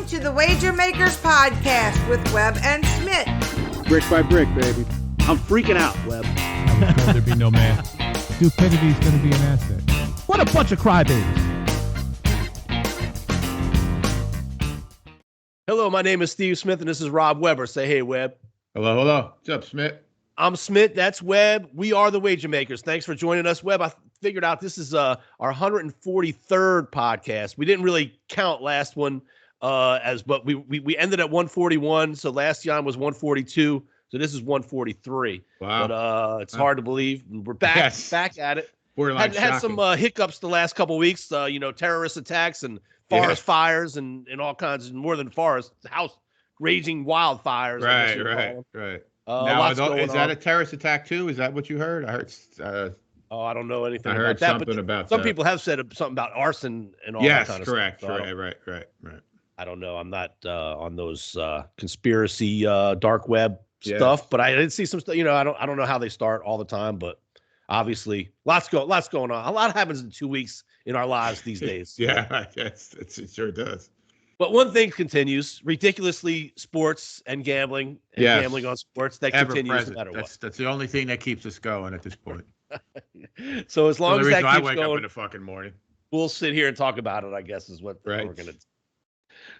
to the Wager Makers Podcast with Webb and Schmidt. Brick by brick, baby. I'm freaking out, Webb. I was told there'd be no man. Stupidity is going to be an asset. What a bunch of crybabies. Hello, my name is Steve Smith, and this is Rob Weber. Say hey, Webb. Hello, hello. What's up, Smith? I'm Smith. That's Webb. We are the Wager Makers. Thanks for joining us, Webb. I figured out this is our 143rd podcast. We didn't really count last one but we ended at 141. So last time was 142. So this is 143. Wow. But it's hard to believe. We're back at it. Had some hiccups the last couple of weeks. Terrorist attacks and forest fires and all kinds of, more than forest, house raging wildfires. Right. Now, is that a terrorist attack too? Is that what you heard? I heard. I don't know anything. I heard about that, something about some that. people have said something about arson and all that kind of correct. stuff. So right. I don't know. I'm not on those conspiracy dark web stuff, but I did see some stuff. I don't know how they start all the time, but obviously lots going on. A lot happens in 2 weeks in our lives these days. Yeah, it sure does. But one thing continues: ridiculously sports and gambling gambling on sports that continues no matter what. That's the only thing that keeps us going at this point. So as long as that keeps I wake going, up in the fucking morning, we'll sit here and talk about it, I guess, is what we're going to do.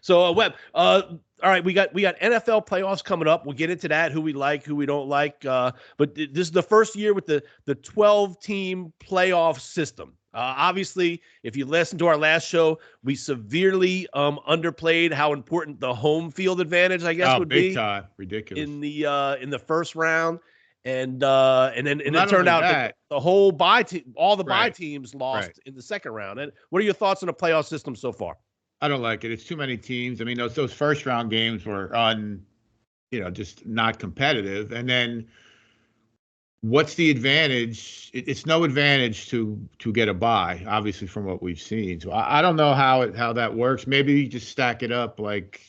So, Webb, all right, we got NFL playoffs coming up. We'll get into that, who we like, who we don't like. But this is the first year with the 12-team playoff system. Obviously, if you listen to our last show, we severely underplayed how important the home field advantage, I guess, would be. Big time. Ridiculous. In the first round. And then it turned out that the whole all the bye teams lost in the second round. And what are your thoughts on the playoff system so far? I don't like it. It's too many teams. I mean, those first round games were just not competitive. And then what's the advantage? It's no advantage to get a bye, obviously, from what we've seen. So I don't know how that works. Maybe you just stack it up like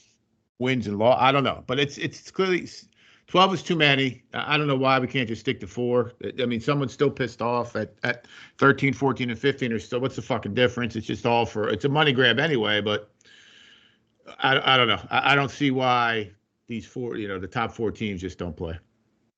wins and loss. I don't know. But it's clearly 12 is too many. I don't know why we can't just stick to 4. I mean, someone's still pissed off at 13, 14, and 15. Or still, what's the fucking difference? It's just it's a money grab anyway. But I don't know. I don't see why these 4, the top 4 teams just don't play.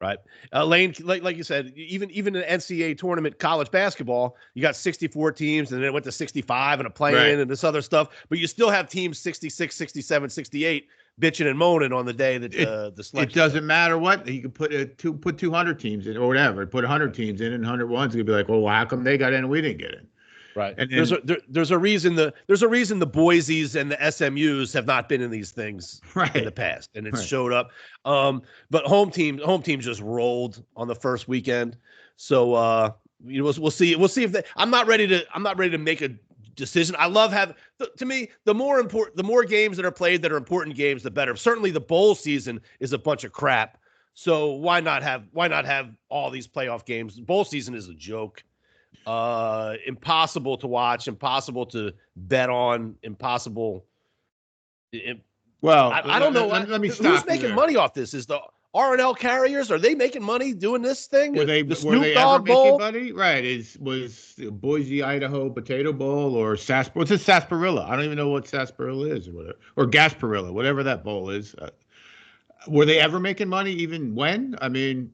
Right. Lane, like you said, even in the NCAA tournament, college basketball, you got 64 teams, and then it went to 65 and a play-in and this other stuff. But you still have teams 66, 67, 68 bitching and moaning on the day that the selection. It doesn't matter what you could put 200 teams in or whatever. Put 100 teams in and 101's gonna be like, well, how come they got in and we didn't get in? Right. And there's a reason the Boise's and the SMUs have not been in these things in the past, and it's showed up. But home team just rolled on the first weekend. So we'll see if they. I'm not ready to make a decision. I love to me, the more games that are played that are important games, the better. Certainly the bowl season is a bunch of crap. So why not have all these playoff games? Bowl season is a joke. Impossible to watch, impossible to bet on, impossible. I don't know. Let me stop. Who's making money off this? Is the R&L carriers, are they making money doing this thing? Were they ever making money? Right. Was Boise, Idaho Potato Bowl or what's a sarsaparilla? I don't even know what sarsaparilla is or whatever. Or gasparilla, whatever that bowl is. Were they ever making money even when? I mean,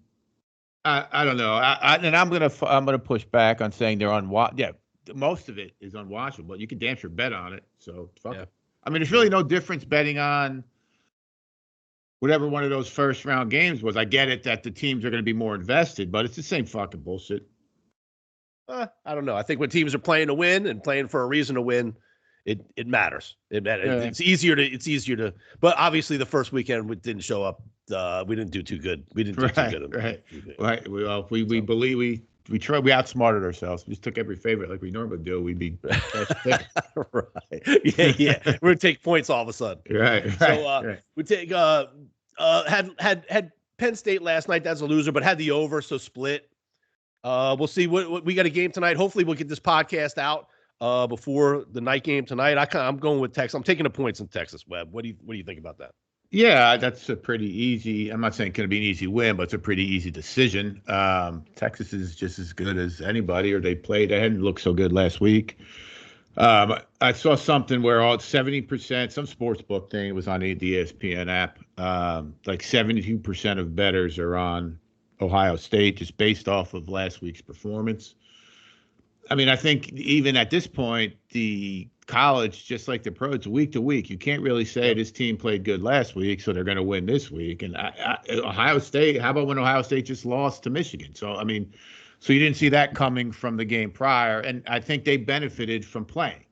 I don't know. And I'm gonna push back on saying they're unwatchable. Yeah, most of it is unwatchable. You can damn sure bet on it. So fuck it. I mean, there's really no difference betting on whatever one of those first round games was. I get it that the teams are going to be more invested, but it's the same fucking bullshit. I don't know. I think when teams are playing to win and playing for a reason to win, it matters. It's easier to. But obviously, the first weekend we didn't show up. We didn't do too good. We didn't do too good. Right. We believe we tried. We outsmarted ourselves. We just took every favorite like we normally do. We'd be right. Yeah. We're gonna take points all of a sudden. Right. So we take had Penn State last night. That's a loser, but had the over, so split. We'll see what we got a game tonight. Hopefully, we'll get this podcast out before the night game tonight. I'm going with Texas. I'm taking the points in Texas. Webb, what do you think about that? Yeah, that's a pretty easy. I'm not saying it's going to be an easy win, but it's a pretty easy decision. Texas is just as good as anybody, or they didn't look so good last week. I saw something where all 70%, some sports book thing, it was on the ESPN app. Like 72% of bettors are on Ohio State just based off of last week's performance. I mean, I think even at this point, the college, just like the pros, week to week, you can't really say this team played good last week, so they're going to win this week. And Ohio State, how about when Ohio State just lost to Michigan? So, I mean, so you didn't see that coming from the game prior. And I think they benefited from playing.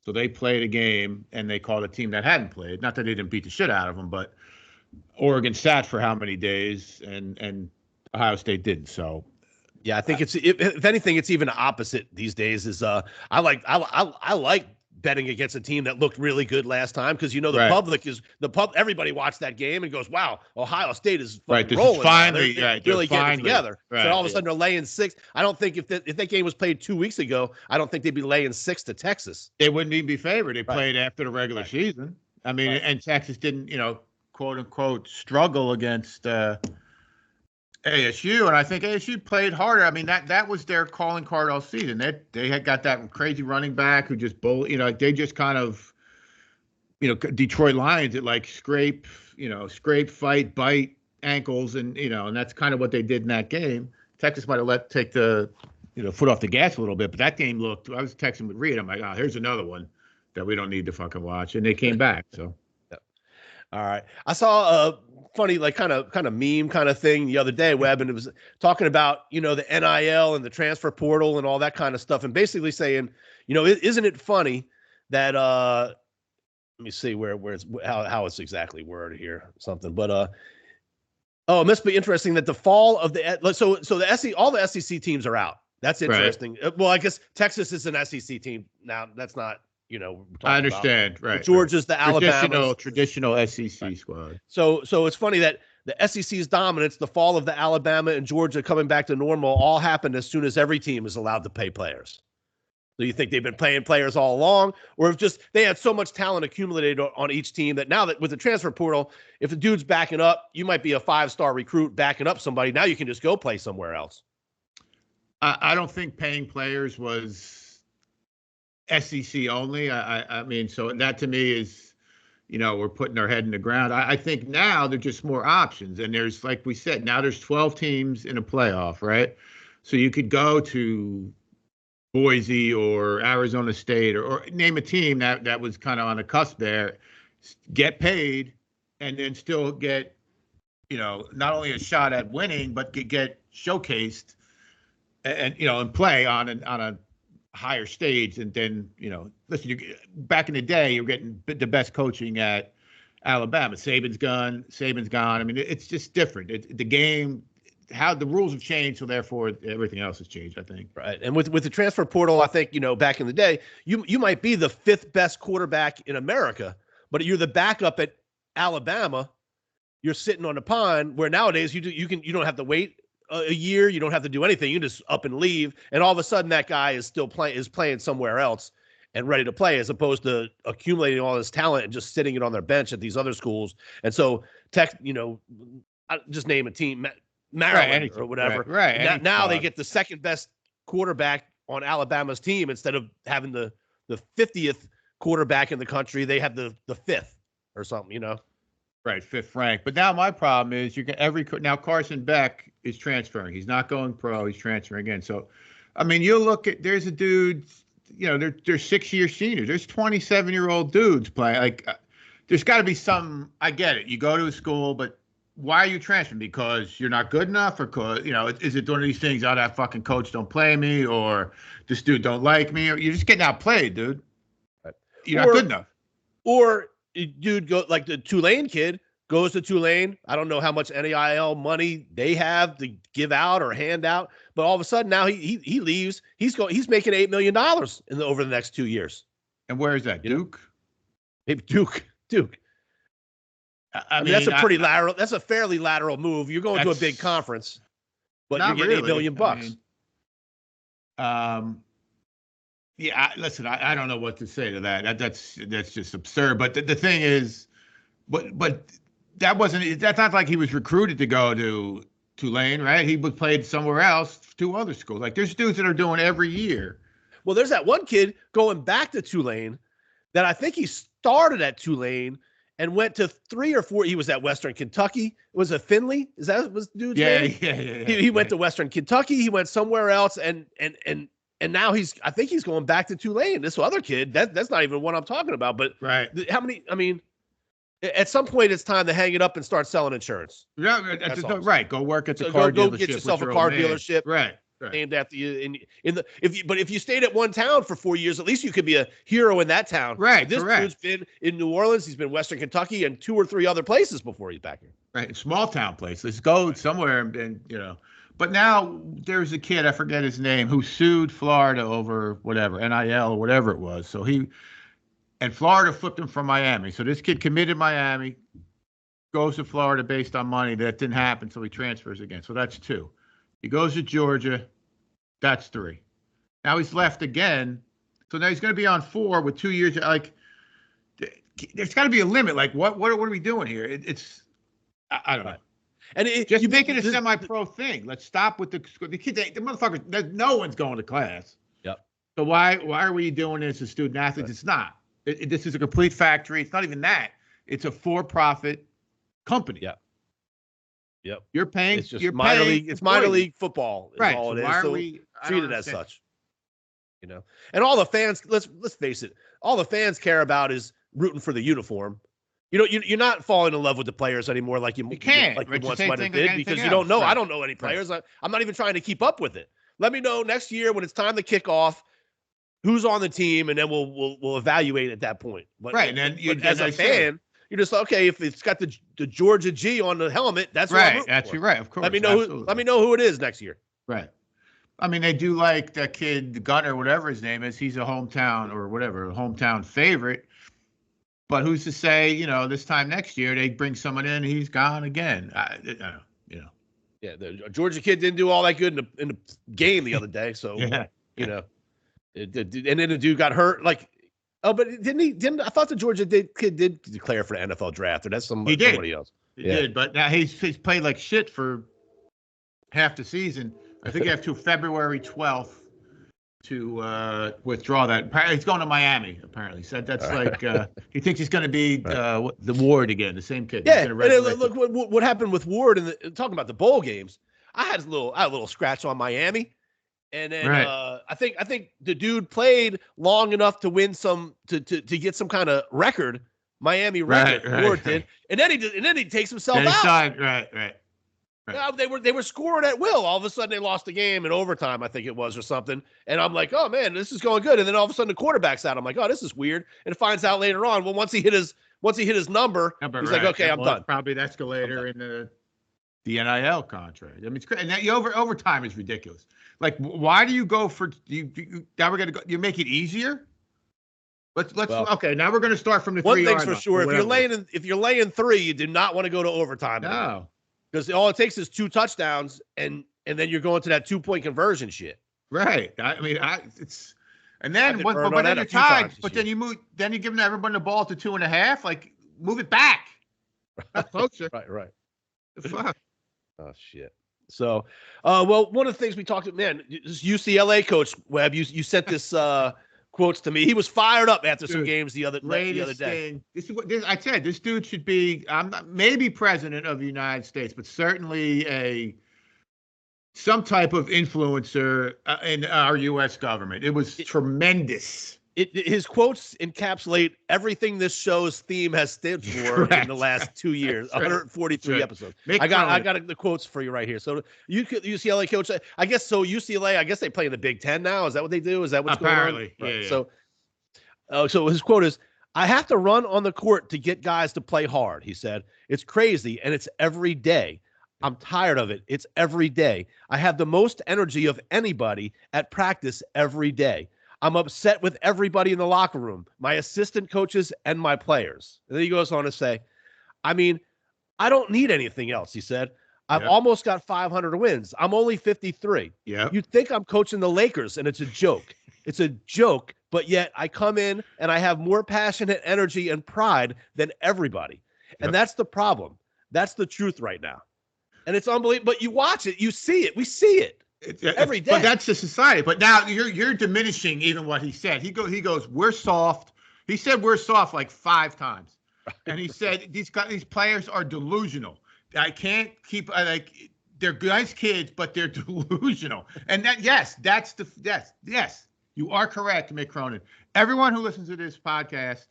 So they played a game and they called a team that hadn't played. Not that they didn't beat the shit out of them, but Oregon sat for how many days and Ohio State didn't. So, yeah, I think if anything, it's even opposite these days. Is I like betting against a team that looked really good last time because everybody watched that game and goes, wow, Ohio State is rolling. They're really getting together. Right, so all of a sudden they're laying 6. I don't think if that game was played 2 weeks ago, I don't think they'd be laying 6 to Texas. They wouldn't even be favored. They played after the regular season. I mean, and Texas didn't, quote unquote, struggle against ASU, and I think ASU played harder. I mean, that was their calling card all season. They had got that crazy running back who just they just kind of, Detroit Lions at like scrape, fight, bite ankles, and and that's kind of what they did in that game. Texas might have take the foot off the gas a little bit, but that game looked. I was texting with Reed. I'm like, here's another one that we don't need to fucking watch, and they came back. So, all right, I saw a funny kind of meme kind of thing the other day, Webb, and it was talking about the NIL and the transfer portal and all that kind of stuff, and basically saying, isn't it funny that let me see where it's how it's exactly worded here, something, but it must be interesting that the fall of the so the SEC, all the SEC teams are out. That's interesting. Right. Well, I guess Texas is an SEC team now. That's not. I understand, right? Georgia's the Alabama traditional SEC squad. So it's funny that the SEC's dominance, the fall of the Alabama and Georgia coming back to normal, all happened as soon as every team is allowed to pay players. So you think they've been paying players all along, or if just they had so much talent accumulated on each team that now that with the transfer portal, if the dude's backing up, you might be a 5-star recruit backing up somebody. Now you can just go play somewhere else. I don't think paying players was SEC only. I mean, so that to me is, we're putting our head in the ground. I think now there's just more options. And there's, like we said, now there's 12 teams in a playoff, right? So you could go to Boise or Arizona State or name a team that was kind of on the cusp there, get paid, and then still get, not only a shot at winning, but get showcased and play on a higher stage. And then listen, back in the day you're getting the best coaching at Alabama. Saban's gone. I mean, it's just different. The game, how the rules have changed, so therefore everything else has changed, I think. Right. And with the transfer portal, I think back in the day you might be the 5th best quarterback in America, but you're the backup at Alabama. You're sitting on the pond, where nowadays you don't have to wait a year. You don't have to do anything. You just up and leave, and all of a sudden that guy is still playing somewhere else and ready to play, as opposed to accumulating all this talent and just sitting it on their bench at these other schools. And so just name a team, Maryland or whatever. Right. Now they get the 2nd best quarterback on Alabama's team instead of having the 50th quarterback in the country. They have the 5th or something. Right, 5th ranked. But now my problem is now Carson Beck is transferring. He's not going pro. He's transferring again. So, I mean, you look at, there's a dude, they're 6-year seniors. There's 27-year-old dudes playing. Like, there's got to be some. I get it. You go to a school, but why are you transferring? Because you're not good enough, or because is it one of these things? That fucking coach don't play me, or this dude don't like me, or you're just getting outplayed, dude. You're not good enough. Or dude go like the Tulane kid goes to Tulane. I don't know how much NIL money they have to give out or hand out, but all of a sudden now he leaves. He's making $8 million over the next 2 years. And where is that? Duke? Maybe Duke. I mean, that's a pretty lateral. That's a fairly lateral move. You're going to a big conference, but you're getting $8 million. Yeah, listen, I don't know what to say to that. That's just absurd. But the thing is, but that's not like he was recruited to go to Tulane, right? He was played somewhere else, 2 other schools. Like, there's dudes that are doing every year. Well, there's that one kid going back to Tulane that I think he started at Tulane and went to 3 or 4. He was at Western Kentucky. Was it Finley? Is that was the dude's name? Yeah. He went to Western Kentucky. He went somewhere else, and now I think he's going back to Tulane. This other kid, that's not even what I'm talking about. But right, how many? I mean, at some point, it's time to hang it up and start selling insurance. Yeah, right. Go work at the car dealership. Go get yourself a car dealership. Right. Named after you if you stayed at one town for 4 years, at least you could be a hero in that town. Right. This dude's been in New Orleans, he's been Western Kentucky and 2 or 3 other places before he's back here. Right. Small town places. Go somewhere and But now there's a kid, I forget his name, who sued Florida over whatever, NIL or whatever it was. So and Florida flipped him from Miami. So this kid committed Miami, goes to Florida based on money. That didn't happen, so he transfers again. So that's 2. He goes to Georgia. That's 3. Now he's left again. So now he's going to be on 4 with 2 years. Like, there's got to be a limit. Like, what are we doing here? I don't know. And you make it a semi-pro thing. Let's stop with the kids. The motherfuckers. No one's going to class. Yep. So why are we doing this as student athletes? Right. It's not. This is a complete factory. It's not even that. It's a for-profit company. Yep. You're paying. It's just minor league. It's minor league football. Is right. all it is. Why are so we treat it as such? And all the fans. Let's face it. All the fans care about is rooting for the uniform. You're not falling in love with the players anymore like you can't. Like you once might have did because you don't know. Right. I don't know any players. Right. I'm not even trying to keep up with it. Let me know next year when it's time to kick off who's on the team, and then we'll evaluate at that point. But, right. And then as a fan. You're just okay if it's got the Georgia G on the helmet. That's right. That's right. Of course. Let me know who it is next year. Right. I mean, they do like that kid Gunner, whatever his name is. He's a hometown or whatever, a hometown favorite. But who's to say? This time next year they bring someone in, he's gone again. Yeah, the Georgia kid didn't do all that good in the game the other day. So and then the dude got hurt. Like. Oh, but didn't I thought the Georgia kid did declare for the NFL draft, or that's somebody else. He did, but now he's played like shit for half the season. I think you have to February 12th to withdraw that. He's going to Miami, apparently. So that's like he thinks he's going to be the Ward again, the same kid. Yeah, and look what happened with Ward and talking about the bowl games. I had a little scratch on Miami. And then I think the dude played long enough to win to get some kind of record, Miami record. Ward did, and then he takes himself out. Right. They were scoring at will. All of a sudden they lost the game in overtime, I think it was, or something. And I'm like, oh man, this is going good. And then all of a sudden the quarterback's out. I'm like, oh, this is weird. And finds out later on. Well, once he hit his number, he's like, okay, I'm done. Probably the escalator in the NIL contract. I mean, it's crazy. And that overtime is ridiculous. Like, why do you go for you? Now we're gonna go. You make it easier. Let's okay. Now we're gonna start from the 3 yard line. One thing's for sure: if you're laying 3, you do not want to go to overtime. No, because all it takes is 2 touchdowns, and then you're going to that 2-point conversion shit. Right. I mean, it's and then but then you're tied. But then you move. Then you give everyone the ball to 2.5. Like, move it back. Closer. Right. Fuck. Oh shit. So, well, one of the things we talked about, man, this UCLA coach Webb, you sent this quotes to me. He was fired up after some games the other day. This is what I said. This dude should be, maybe president of the United States, but certainly some type of influencer in our U.S. government. It was tremendous. His quotes encapsulate everything this show's theme has stood for in the last 2 years, 143 episodes. I got the quotes for you right here. So UCLA coach, I guess. So UCLA, I guess they play in the Big Ten now. Is that what they do? Is that what's going on? Apparently, yeah. So his quote is, "I have to run on the court to get guys to play hard." He said, "It's crazy and it's every day. I'm tired of it. It's every day. I have the most energy of anybody at practice every day. I'm upset with everybody in the locker room, my assistant coaches and my players." And then he goes on to say, "I mean, I don't need anything else," he said. "I've almost got 500 wins. I'm only 53. Yeah. You'd think I'm coaching the Lakers, and it's a joke. It's a joke, but yet I come in and I have more passion and energy and pride than everybody. And that's the problem. That's the truth right now. And it's unbelievable. But you watch it, you see it. We see it. every day. But that's the society. But now you're diminishing even what he said. He goes, we're soft. He said we're soft like 5 times, and he said these players are delusional. I can't keep like they're nice kids, but they're delusional. And yes, you are correct, Mick Cronin. Everyone who listens to this podcast,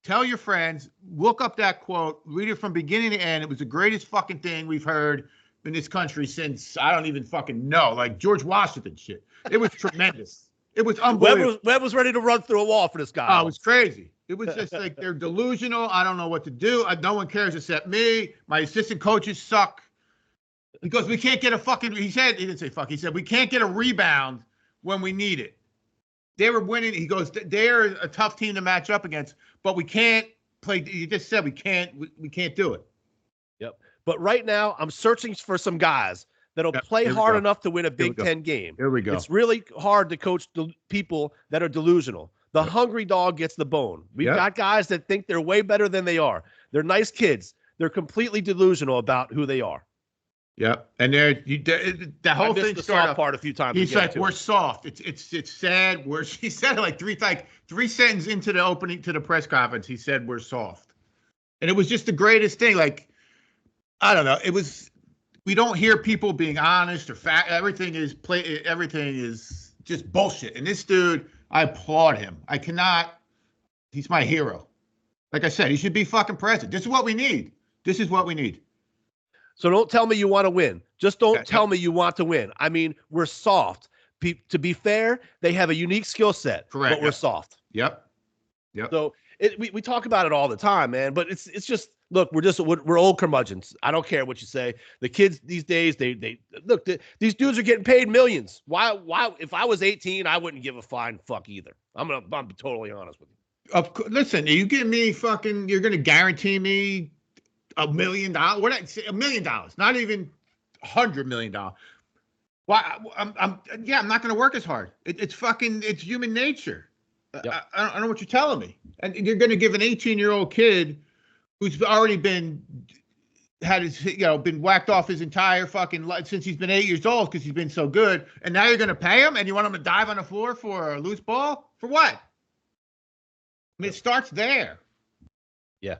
tell your friends, look up that quote, read it from beginning to end. It was the greatest fucking thing we've heard in this country since I don't even fucking know, like George Washington shit. It was tremendous. It was unbelievable. Webb was ready to run through a wall for this guy. Oh, it was crazy. It was just like they're delusional. I don't know what to do. No one cares except me. My assistant coaches suck because we can't get a fucking. He didn't say fuck. He said we can't get a rebound when we need it. They were winning. He goes, they're a tough team to match up against, but we can't play. You just said we can't do it. Yep. But right now, I'm searching for some guys that'll play hard enough to win a Big Ten game. Here we go. It's really hard to coach people that are delusional. The hungry dog gets the bone. We've got guys that think they're way better than they are. They're nice kids. They're completely delusional about who they are. Yep. And the whole thing started part a few times. He's like, we're soft. It's sad. He said it like three sentences into the opening to the press conference. He said we're soft, and it was just the greatest thing. Like, I don't know. It was. We don't hear people being honest or fact. Everything is just bullshit. And this dude, I applaud him. I cannot. He's my hero. Like I said, he should be fucking president. This is what we need. So don't tell me you want to win. Just don't tell me you want to win. I mean, we're soft. To be fair, they have a unique skill set. Correct. But we're soft. Yep. So we talk about it all the time, man. But it's just. Look, we're old curmudgeons. I don't care what you say. The kids these days, they look. These dudes are getting paid millions. Why? If I was 18, I wouldn't give a flying fuck either. I'm totally honest with you. Listen, you give me fucking. You're gonna guarantee me $1 million. What? $1 million? Not even $100 million. Why? I'm not gonna work as hard. It's human nature. Yep. I don't know what you're telling me. And you're gonna give an 18-year-old kid who's already been whacked off his entire fucking life since he's been 8 years old because he's been so good, and now you're going to pay him and you want him to dive on the floor for a loose ball? For what? I mean, it starts there. Yeah.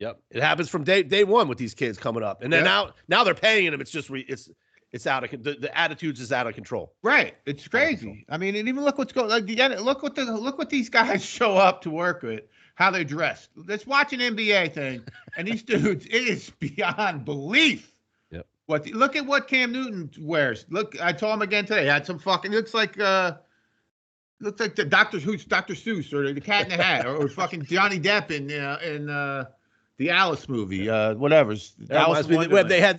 Yep. It happens from day one with these kids coming up, and then now they're paying them. It's just it's out of the attitudes is out of control. Right. It's crazy. I mean, and even look what's going. Like, look what these guys show up to work with. How they're dressed. Let's watch an NBA thing, and these dudes, it is beyond belief. Yep. Look at what Cam Newton wears. Look, I told him again today. I had some fucking looks like the Dr. Seuss or the Cat in the Hat or fucking Johnny Depp in the Alice movie. Whatever. They had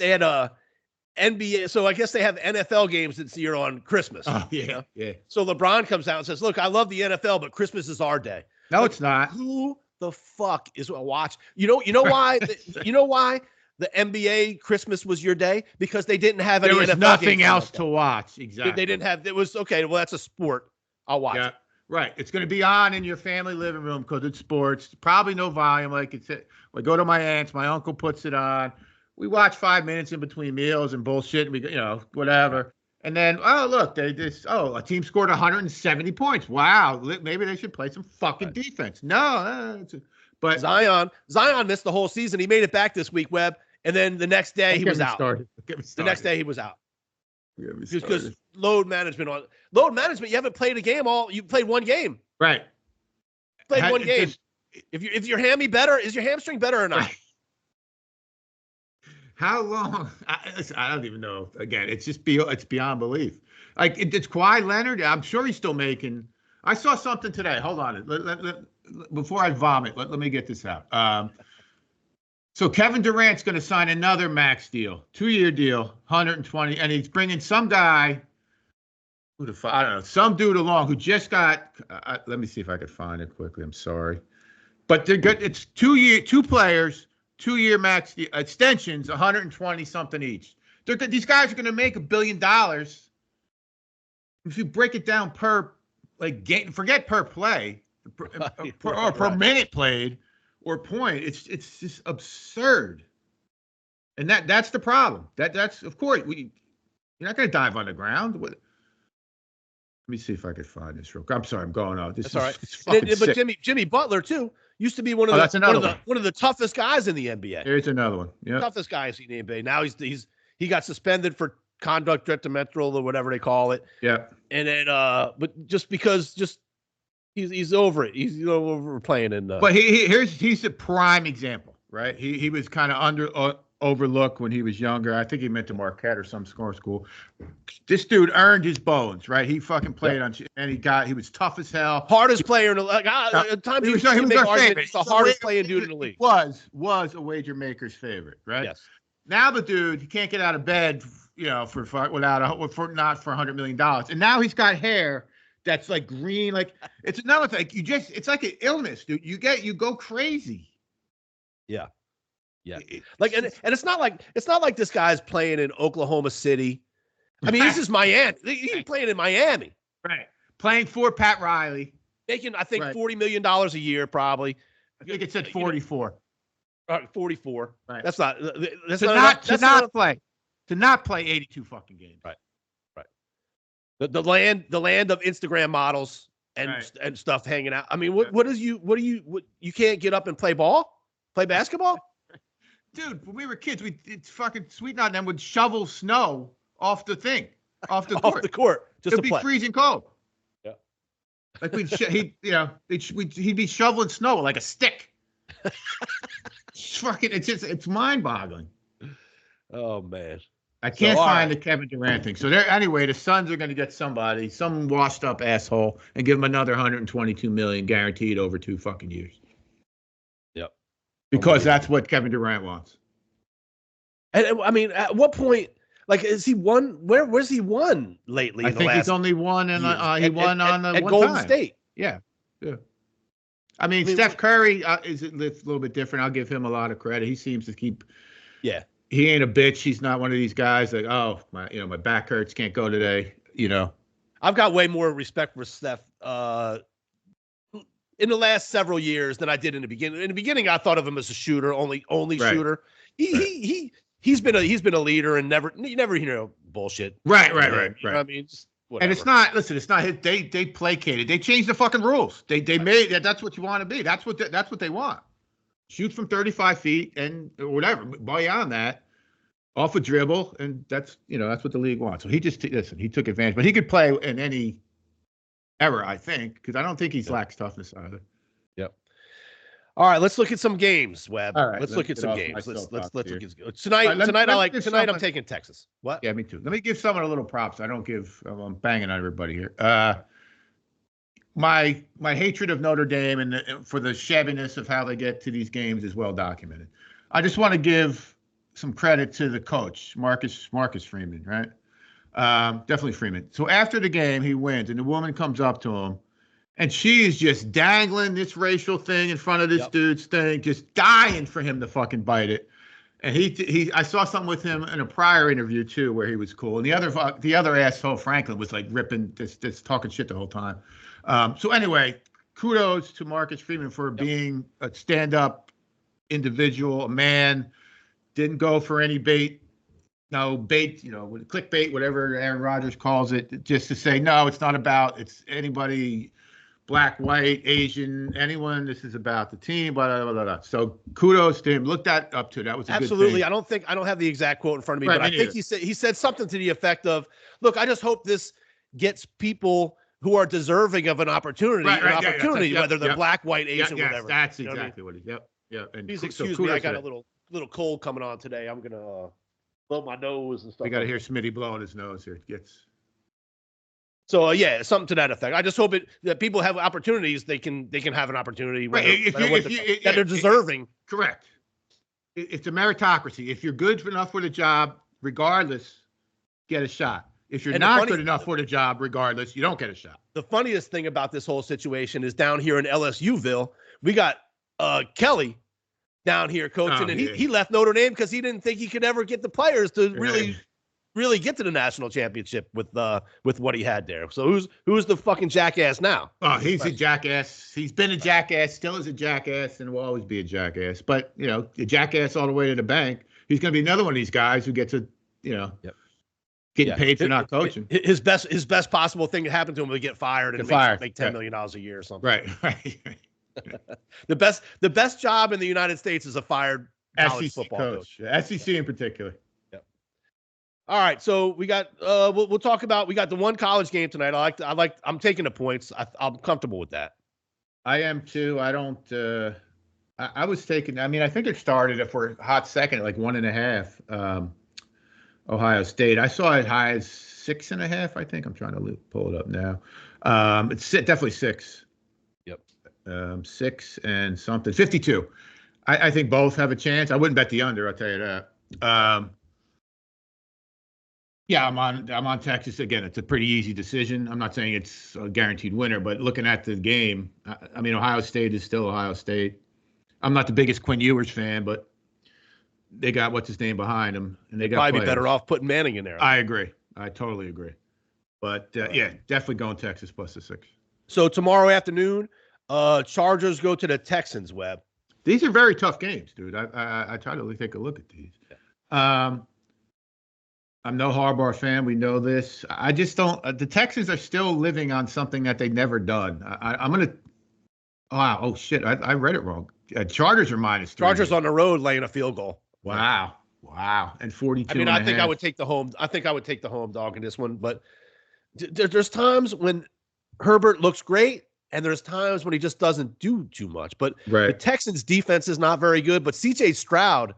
NBA. So I guess they have NFL games this year on Christmas. Oh yeah, yeah. So LeBron comes out and says, "Look, I love the NFL, but Christmas is our day." No, it's not. Who the fuck is a watch? You know why? You know why the NBA Christmas was your day? Because they didn't have any. There was NFL nothing else to watch. Exactly. They didn't have. It was okay. Well, that's a sport. I'll watch it. Right. It's going to be on in your family living room because it's sports. Probably no volume. Like it's. We go to my aunt's. My uncle puts it on. We watch 5 minutes in between meals and bullshit. And we, whatever. And then, look, a team scored 170 points. Wow, maybe they should play some fucking defense. No, but Zion missed the whole season. He made it back this week, Webb, and then the next day he was out. The next day he was out. Because load management. You haven't played a game you played one game. Right. Played one game. If your is your hamstring better or not? How long? I don't even know. Again, it's beyond belief. Like it's Kawhi Leonard. I'm sure he's still making. I saw something today. Hold on. Before I vomit, let me get this out. So Kevin Durant's going to sign another max deal, 2-year deal, 120, and he's bringing some guy. I don't know, some dude along who just got. Let me see if I could find it quickly. I'm sorry, but they're good. It's 2 players. 2-year max extensions, 120 something each. These guys are going to make $1 billion. If you break it down per game, forget per play, per minute played or point. It's just absurd. And that's the problem. That's of course You're not going to dive on the ground. Let me see if I can find this real quick. I'm sorry, I'm going on. That's all right. It's fucking But sick. Jimmy Butler too used to be one of the toughest guys in the NBA. Here's another one. Yeah, toughest guys in the NBA. Now he got suspended for conduct detrimental or whatever they call it. Yeah. And then but just because he's over it. He's overplaying and but he's a prime example, right? He was kind of overlooked when he was younger. I think he went to Marquette or some school. This dude earned his bones, right? He fucking played on, and he was tough as hell. Hardest player in the league. He was our favorite. He's the hardest playing dude in the league. Was a wager maker's favorite, right? Yes. Now the dude, he can't get out of bed, for not for $100 million, and now he's got hair that's like green, like it's another thing. It's like an illness, dude. You go crazy. Yeah. Yeah, and it's not like this guy's playing in Oklahoma City. I mean, this is Miami. He's playing in Miami, right? Playing for Pat Riley, making I think $40 million a year, probably. I think it said 44. 44. Right. That's not to not play 82 fucking games. Right. The land of Instagram models and stuff hanging out. I mean, what you can't get up and play basketball? Dude, when we were kids, it's fucking Sweet and them would shovel snow off the court. It'd be freezing cold. Yeah. Like he'd be shoveling snow like a stick. It's mind-boggling. Oh man. I can't find the Kevin Durant thing. So anyway, the Suns are going to get somebody, some washed up asshole, and give him another $122 million guaranteed over 2 fucking years. Yep. Because that's what Kevin Durant wants. And I mean, at what point, like, is he won? Where's he won lately? I think he's only won, and he won on the at one Golden time. State. Yeah. I mean, Steph Curry is a little bit different. I'll give him a lot of credit. He seems to keep. Yeah. He ain't a bitch. He's not one of these guys like, oh, my back hurts, can't go today. I've got way more respect for Steph in the last several years than I did in the beginning. In the beginning, I thought of him as a shooter, only shooter. He's been a leader and never bullshit. Right. I mean, just whatever. And it's not they placated. They changed the fucking rules. They made that's what you want to be. That's what they want. Shoot from 35 feet and whatever. Beyond that, off a dribble, and that's what the league wants. So he just he took advantage, but he could play in any era, I think, because I don't think he lacks toughness either. Yep. All right, let's look at some games, Webb. All right, let's look at some games. Let's look at tonight. Tonight I'm taking Texas. What? Yeah, me too. Let me give someone a little props. I don't give. I'm banging on everybody here. My hatred of Notre Dame and for the shabbiness of how they get to these games is well documented. I just want to give some credit to the coach, Marcus Freeman, right? Definitely Freeman. So after the game, he wins, and the woman comes up to him, and she is just dangling this racial thing in front of this dude's thing, just dying for him to fucking bite it. And I saw something with him in a prior interview too, where he was cool, and the other asshole Franklin was like ripping, just talking shit the whole time. So anyway, kudos to Marcus Freeman for being a stand-up individual, a man. Didn't go for any bait, clickbait, whatever Aaron Rodgers calls it, just to say, no, it's not about, it's anybody, black, white, Asian, anyone. This is about the team, blah, blah, blah, blah. So kudos to him. Look that up to. That was a absolutely. good thing. I don't have the exact quote in front of me, but I think he said something to the effect of, look, I just hope this gets people who are deserving of an opportunity, whether they're black, white, Asian, whatever. That's exactly what it is. Yep. And please excuse me. I got a little cold coming on today. I'm gonna blow my nose and stuff. We got to hear Smitty blowing his nose here. So something to that effect. I just hope that people have opportunities. They can have an opportunity that they're deserving. Correct. It's a meritocracy. If you're good enough for the job, regardless, get a shot. If you're not good enough for the job, regardless, you don't get a shot. The funniest thing about this whole situation is down here in LSUville, we got Kelly down here coaching, and he left Notre Dame because he didn't think he could ever get the players to really get to the national championship with what he had there. So who's the fucking jackass now? Oh, he's a jackass. He's been a jackass, still is a jackass, and will always be a jackass. But a jackass all the way to the bank. He's going to be another one of these guys who gets a getting paid for not coaching. His best possible thing that happened to him was get fired and make $10 million a year or something. Right. The best job in the United States is a fired college SEC football coach. SEC in particular. Yep. All right, so we got we'll talk about, we got the one college game tonight. I'm taking the points. I'm comfortable with that. I am too. I don't. I was taking. I mean, I think it started for a hot second at like 1.5. Ohio State. I saw it high as 6.5. I think I'm trying to pull it up now. It's definitely 6. Yep. 6 and something. 52. I think both have a chance. I wouldn't bet the under. I'll tell you that. Yeah, I'm on Texas again. It's a pretty easy decision. I'm not saying it's a guaranteed winner, but looking at the game, I mean, Ohio State is still Ohio State. I'm not the biggest Quinn Ewers fan, but they got what's his name behind him, and they got probably players. Be better off putting Manning in there. I agree. I totally agree. But yeah, definitely going Texas plus the 6. So tomorrow afternoon, Chargers go to the Texans. Webb. These are very tough games, dude. I try to take a look at these. Yeah. I'm no Harbaugh fan. We know this. I just don't. The Texans are still living on something that they've never done. I'm gonna. Wow. Oh shit. I read it wrong. Chargers are -3. Chargers on the road laying a field goal. Wow. And 42. I mean, I think I would take the home. I think I would take the home dog in this one. But there's times when Herbert looks great, and there's times when he just doesn't do too much. But the Texans' defense is not very good. But C.J. Stroud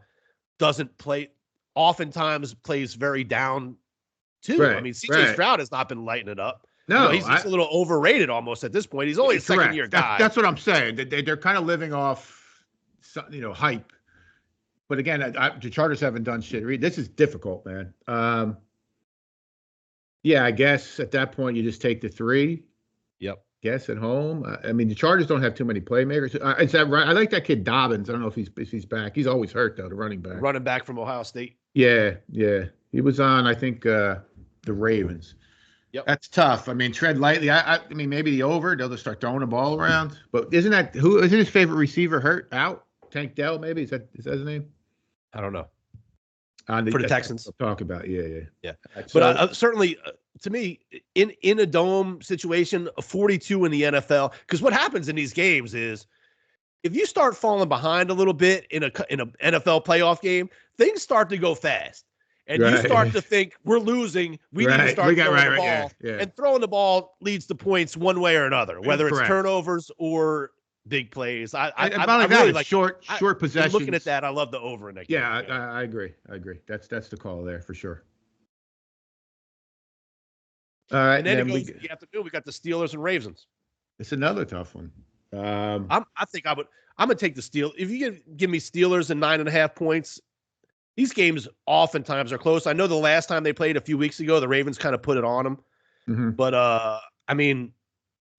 doesn't play. Oftentimes plays very down too. Right, I mean, C.J. Stroud has not been lighting it up. No, he's a little overrated almost at this point. He's only a second-year guy. That's what I'm saying. They're kind of living off, hype. But again, the Chargers haven't done shit. This is difficult, man. Yeah, I guess at that point you just take the 3. Yep. Guess at home. I mean, the Chargers don't have too many playmakers. Is that right? I like that kid Dobbins. I don't know if he's back. He's always hurt though. The running back. Running back from Ohio State. Yeah. He was on, I think, the Ravens. Yep. That's tough. I mean, tread lightly. I mean, maybe the over. They'll just start throwing the ball around. But isn't his favorite receiver hurt out? Tank Dell, maybe? Is that his name? I don't know. For the Texans. Talk about. Yeah. But certainly, to me, in a dome situation, a 42 in the NFL, because what happens in these games is if you start falling behind a little bit in a NFL playoff game, things start to go fast. And you start to think, we're losing. We need to start throwing the ball. Yeah. And throwing the ball leads to points one way or another, whether it's turnovers or big plays. I really like short possessions. Looking at that, I love the over in that game. Yeah, I agree. That's the call there for sure. All right, and then it goes the afternoon. We got the Steelers and Ravens. It's another tough one. I'm gonna take the Steelers. If you give me Steelers and 9.5 points, these games oftentimes are close. I know the last time they played a few weeks ago, the Ravens kind of put it on them. Mm-hmm. But I mean,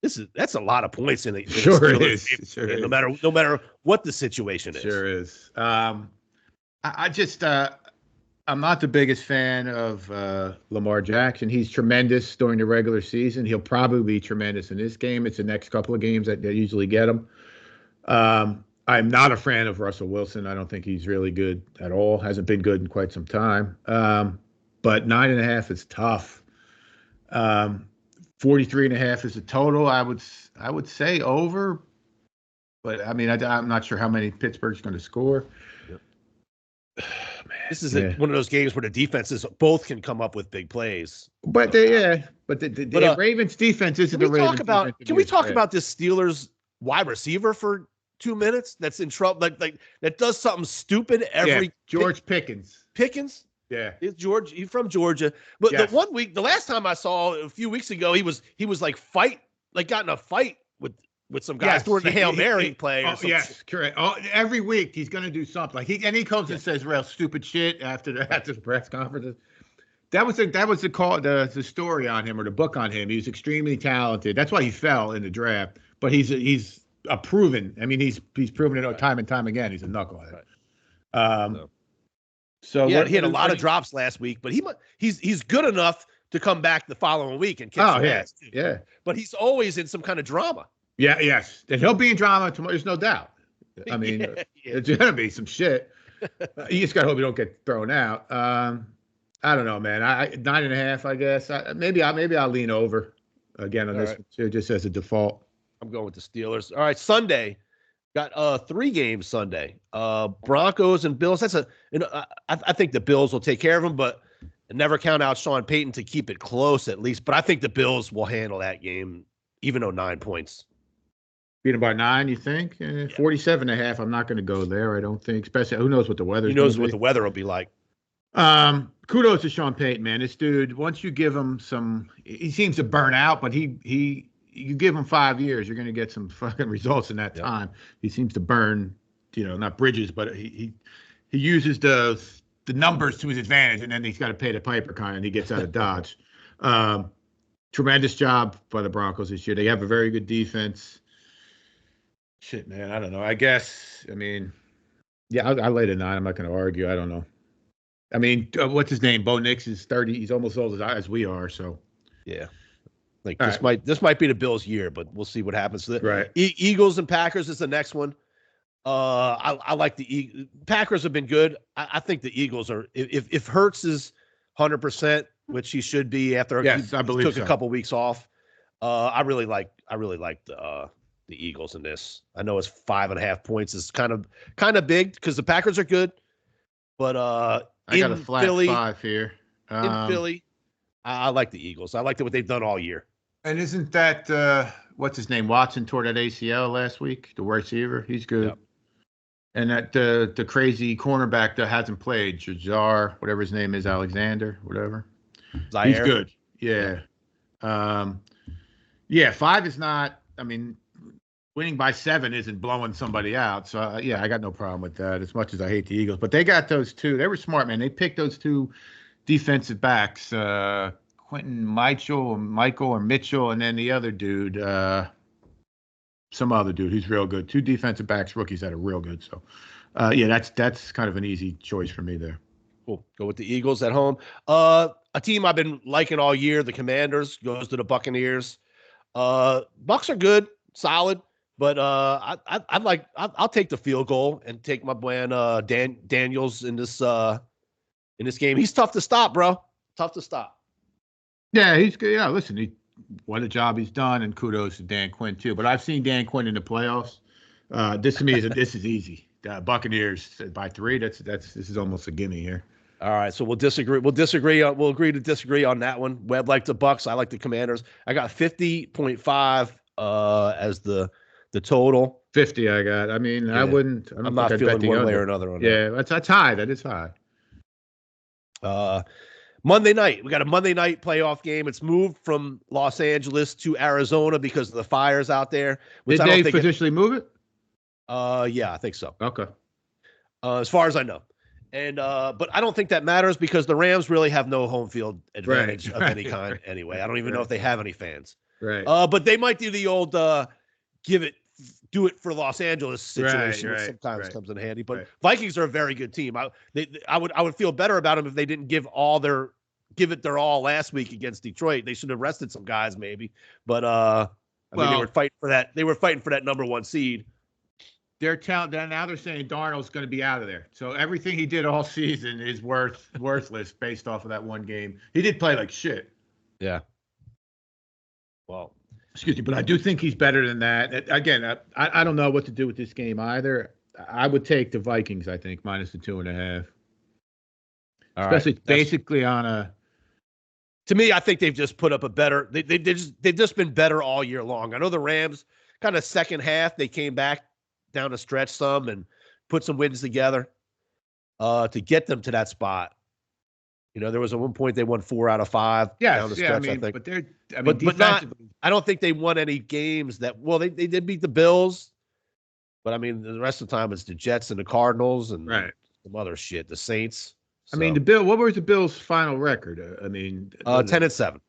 that's a lot of points in it. Sure is. Sure is. No matter what the situation is. Sure is. I just I'm not the biggest fan of Lamar Jackson. He's tremendous during the regular season. He'll probably be tremendous in this game. It's the next couple of games that they usually get him. I'm not a fan of Russell Wilson. I don't think he's really good at all. Hasn't been good in quite some time. But 9.5 is tough. 43.5 is a total. I would say over, but I mean, I'm not sure how many Pittsburgh's going to score. Yep. This is one of those games where the defenses both can come up with big plays. But the Ravens defense isn't the Ravens defense. Can we talk about this Steelers wide receiver for 2 minutes? That's in trouble. Like that does something stupid every. George Pickens. Pickens. Yeah, it's George. He's from Georgia. But the last time I saw a few weeks ago, he was like got in a fight with some guys during the Hail Mary play. Yes, correct. Every week he's going to do something. Like he comes and says real stupid shit after the press conferences. That was the call, the story on him or the book on him. He was extremely talented. That's why he fell in the draft. But he's a proven. I mean, he's proven it time and time again. He's a knucklehead. So he had a lot of drops last week, but he's good enough to come back the following week and catch ass. Yeah. But he's always in some kind of drama. Yeah, yes. And he'll be in drama tomorrow. There's no doubt. I mean, there's going to be some shit. You just got to hope you don't get thrown out. I don't know, man. I 9.5, I guess. Maybe I'll lean over again on All this right. one too, just as a default. I'm going with the Steelers. All right, Sunday. Got 3 games Sunday. Broncos and Bills. I think the Bills will take care of them, but never count out Sean Payton to keep it close at least. But I think the Bills will handle that game, even though 9 points. Beat them by 9, you think? 47.5. I'm not going to go there. I don't think. Especially, who knows what the weather's going to be. Who knows what the weather will be like. Kudos to Sean Payton, man. This dude, once you give him he seems to burn out, but you give him 5 years, you're going to get some fucking results in that time. He seems to burn, not bridges, but he uses the numbers to his advantage, and then he's got to pay the piper kind, and he gets out of dodge. Tremendous job by the Broncos this year. They have a very good defense. Shit, man, I don't know. I guess, I laid a 9. I'm not going to argue. I don't know. What's his name? Bo Nix is 30. He's almost old as we are, so. Yeah. This might be the Bills' year, but we'll see what happens. Right. Eagles and Packers is the next one. I like the Packers have been good. I think the Eagles are if Hurts is 100%, which he should be after I believe took so. a couple weeks off. I really like the Eagles in this. I know it's 5.5 points is kind of big because the Packers are good, but I got a flat Philly, 5 here. In Philly, I like the Eagles. I like what they've done all year. And isn't that what's his name? Watson tore that ACL last week, the receiver. He's good. Yep. And that the crazy cornerback that hasn't played, Jajar, whatever his name is, Alexander, whatever. Zaire. He's good. Yeah. 5 is not. Winning by 7 isn't blowing somebody out. So I got no problem with that. As much as I hate the Eagles, but they got those two. They were smart, man. They picked those 2 defensive backs. Quentin Michael or Mitchell, and then the other dude, some other dude who's real good. 2 defensive backs, rookies that are real good. So, that's kind of an easy choice for me there. Cool. Go with the Eagles at home. A team I've been liking all year, the Commanders, goes to the Buccaneers. Bucks are good, solid, but I'll take the field goal and take my man Daniels in this game. He's tough to stop, bro. Tough to stop. Yeah, he's good. Yeah, listen, what a job he's done, and kudos to Dan Quinn too. But I've seen Dan Quinn in the playoffs. This to me this is easy. Buccaneers by 3. This is almost a gimme here. All right, so we'll disagree. We'll agree to disagree on that one. Webb liked the Bucks. I like the Commanders. I got 50.5 as the total. 50 I got. I wouldn't. I'm not feeling one way or another on that. Yeah, that's high. That is high. Monday night. We got a Monday night playoff game. It's moved from Los Angeles to Arizona because of the fires out there. Did they officially move it? Yeah, I think so. Okay. As far as I know. And but I don't think that matters because the Rams really have no home field advantage of any kind anyway. I don't even know if they have any fans. Right. But they might do the old do it for Los Angeles situation, which sometimes comes in handy. But Vikings are a very good team. I would feel better about them if they didn't give it their all last week against Detroit. They should have rested some guys maybe. But they were fighting for that. They were fighting for that number 1 seed. Now they're saying Darnold's going to be out of there. So everything he did all season is worthless based off of that one game. He did play like shit. Yeah. Well, excuse me, but I do think he's better than that. Again, I don't know what to do with this game either. I would take the Vikings, I think, minus the 2.5. Especially basically on a. To me, I think they've just put up a better. They've just been better all year long. I know the Rams kind of second half they came back down the stretch some and put some wins together to get them to that spot. There was at one point they won 4 out of 5 down the stretch. I think, but they're. But not. I don't think they won any games that. Well, they did beat the Bills, but the rest of the time it's the Jets and the Cardinals and some other shit. The Saints. So. What was the Bills' final record? 10-7.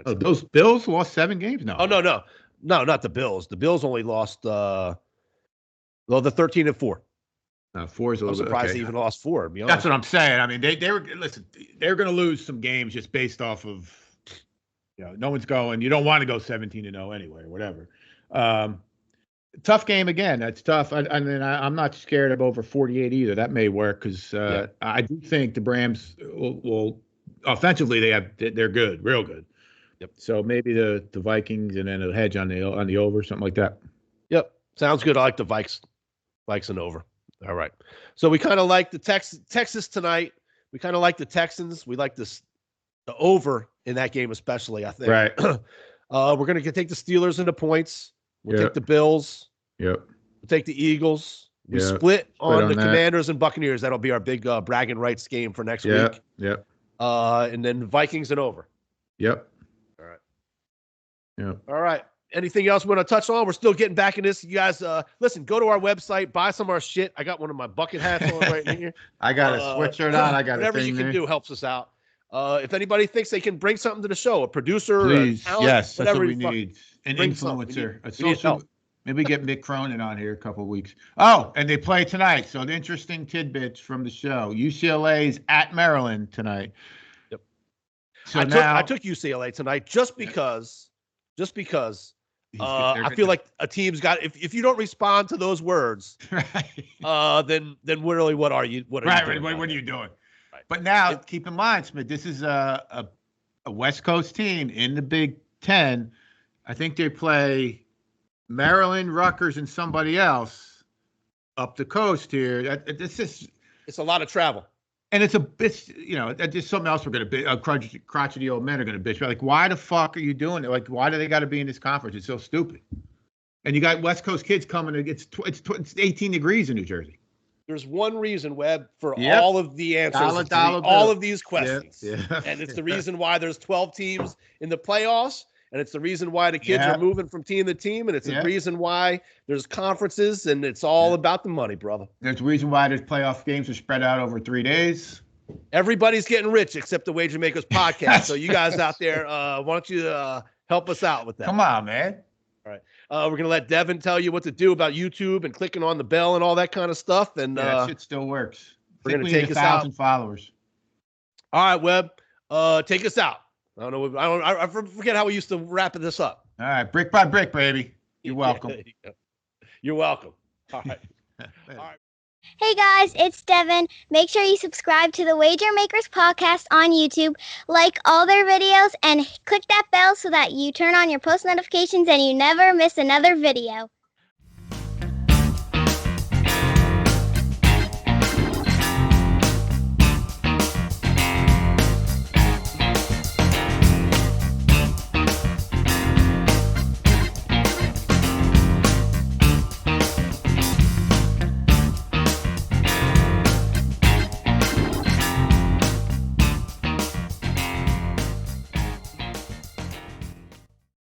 Those Bills lost 7 games? No. Oh no, not the Bills. The Bills only lost. The 13-4. 4 is a little bit. I'm surprised they even lost 4. To be honest. That's what I'm saying. They were they're going to lose some games just based off of, no one's going. You don't want to go 17-0 anyway, or whatever. Tough game again. That's tough. I'm not scared of over 48 either. That may work because I do think the Rams will offensively they're good, real good. Yep. So maybe the Vikings and then a hedge on the over, something like that. Yep. Sounds good. I like the Vikes and over. All right. So we kind of like the Texas tonight. We kind of like the Texans. We like the over in that game, especially, I think. Right. We're going to take the Steelers into points. We'll take the Bills. Yep. We'll take the Eagles. We split on the Commanders and Buccaneers. That'll be our big bragging rights game for next week. Yep. And then Vikings and over. Yep. All right. Yep. All right. Anything else we want to touch on? We're still getting back in this. You guys, listen, go to our website, buy some of our shit. I got one of my bucket hats on right here. I got a sweatshirt on. I got whatever a thing you can there. do helps us out. If anybody thinks they can bring something to the show, a producer, please, talent, yes, that's what whatever we need. An influencer, a we need social. help. Maybe get Mick Cronin on here a couple of weeks. Oh, and they play tonight. So the interesting tidbits from the show. UCLA's at Maryland tonight. Yep. So I took UCLA tonight just because I feel like a team's got if you don't respond to those words, right. then really what are you doing? What are you doing? Right. But now keep in mind, Smith, this is a West Coast team in the Big Ten. I think they play Maryland, Rutgers, and somebody else up the coast here. It's a lot of travel. And it's just something else we're going to bitch. Crotchety old men are going to bitch. Like, why the fuck are you doing it? Like, why do they got to be in this conference? It's so stupid. And you got West Coast kids coming. It's 18 degrees in New Jersey. There's one reason, Webb, for all of the answers, all of these questions. Yep. And it's the reason why there's 12 teams in the playoffs. And it's the reason why the kids are moving from team to team. And it's the reason why there's conferences. And it's all about the money, brother. There's a reason why there's playoff games are spread out over 3 days. Everybody's getting rich except the Wager Makers podcast. So you guys out there, why don't you help us out with that? Come on, man. All right. We're going to let Devin tell you what to do about YouTube and clicking on the bell and all that kind of stuff. And that shit still works. We're going to take us out. 1,000 followers. All right, Webb. Take us out. I don't know. I forget how we used to wrap this up. All right, brick by brick, baby. You're welcome. You're welcome. All right. All right. Hey guys, it's Devin. Make sure you subscribe to the Wager Makers podcast on YouTube, like all their videos, and click that bell so that you turn on your post notifications and you never miss another video.